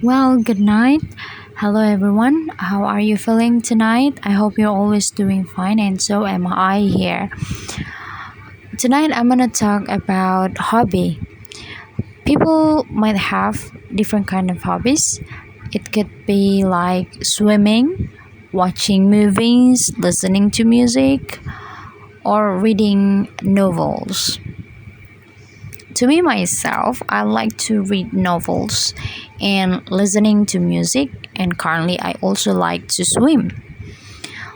Well, good night. Hello, everyone. How are you feeling tonight? I hope you're always doing fine, and so am I here. Tonight, I'm gonna talk about hobby. People might have different kind of hobbies. It could be like swimming, watching movies, listening to music, or reading novels. To me myself, I like to read novels and listening to music, and currently I also like to swim.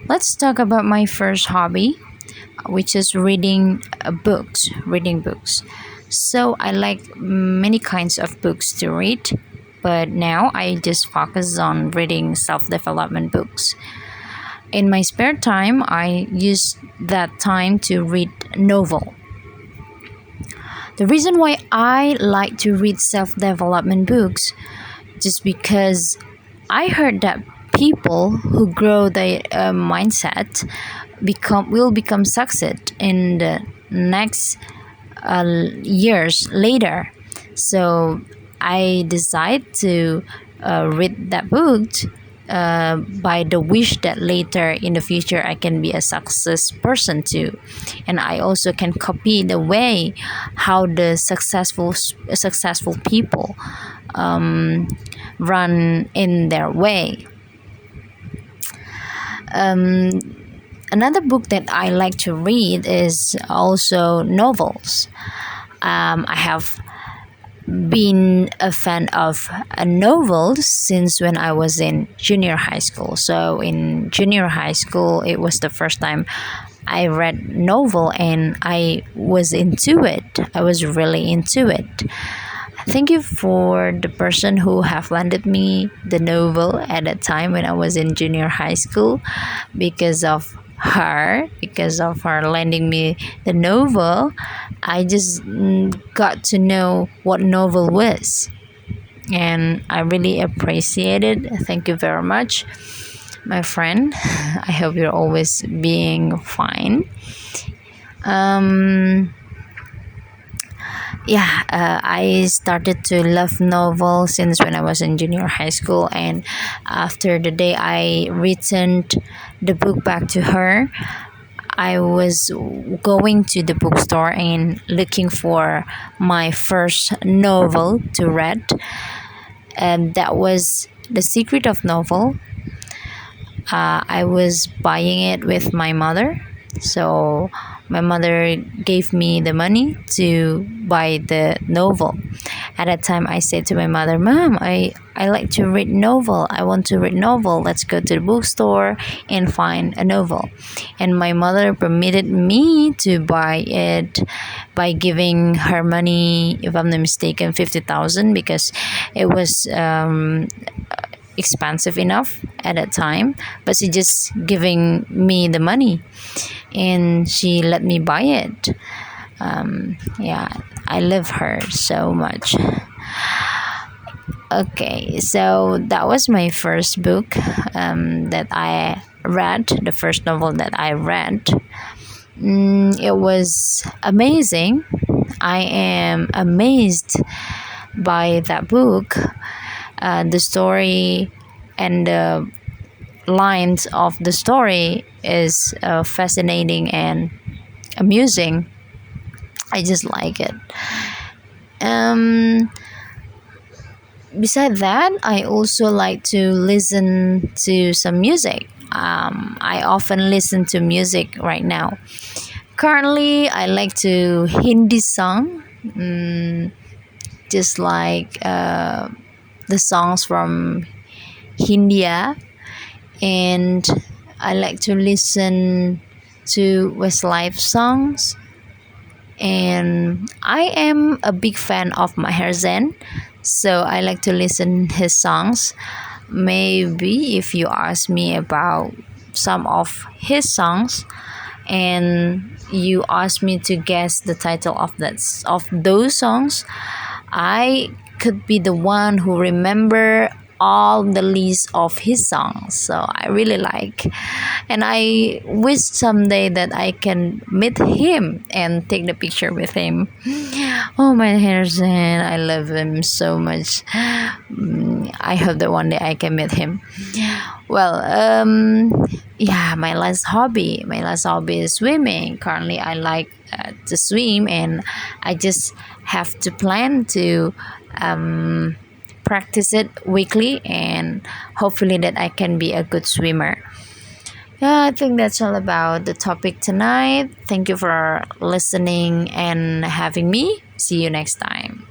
Let's talk about my first hobby, which is reading books. So I like many kinds of books to read, but now I just focus on reading self-development books. In my spare time, I use that time to read novel. The reason why I like to read self-development books just because I heard that people who grow their mindset become success in the next years later. So I decide to read that book by the wish that later in the future I can be a success person too, and I also can copy the way how the successful people um, run in their way. Um, Another book that I like to read is also novels. I have been a fan of novels since when I was in junior high school. So in junior high school, it was the first time I read novel and I was into it. I was really into it. Thank you for the person who have lended me the novel at that time when I was in junior high school. Because of her lending me the novel, I just got to know what novel was, and I really appreciate it. Thank you very much, my friend. I hope you're always being fine. Um, I started to love novels since when I was in junior high school, and after the day I returned the book back to her, I was going to the bookstore and looking for my first novel to read, and that was The Secret of Novel. I was buying it with my mother, so my mother gave me the money to buy the novel. At that time, I said to my mother, "Mom, I like to read novel. I want to read novel. Let's go to the bookstore and find a novel." And my mother permitted me to buy it by giving her money, if I'm not mistaken, 50,000, because it was expensive enough at that time, but she just giving me the money and she let me buy it. Yeah, I love her so much. Okay, so that was my first book that I read, the first novel that I read. It was amazing. I am amazed by that book. The story and the lines of the story is fascinating and amusing. I just like it. Um, Beside that, I also like to listen to some music. I often listen to music right now. Currently, I like to Hindi song, just like the songs from India, and I like to listen to Westlife songs. And I am a big fan of Maher Zain, so I like to listen his songs. Maybe if you ask me about some of his songs and you ask me to guess the title of those songs, I could be the one who remember all the list of his songs. So I really like, and I wish someday that I can meet him and take the picture with him. Oh, my Harrison, I love him so much. I hope that one day I can meet him. Well, yeah, my last hobby is swimming. Currently, I like to swim, and I just have to plan to um, practice it weekly, and hopefully that I can be a good swimmer. Yeah, I think that's all about the topic tonight. Thank you for listening and having me. See you next time.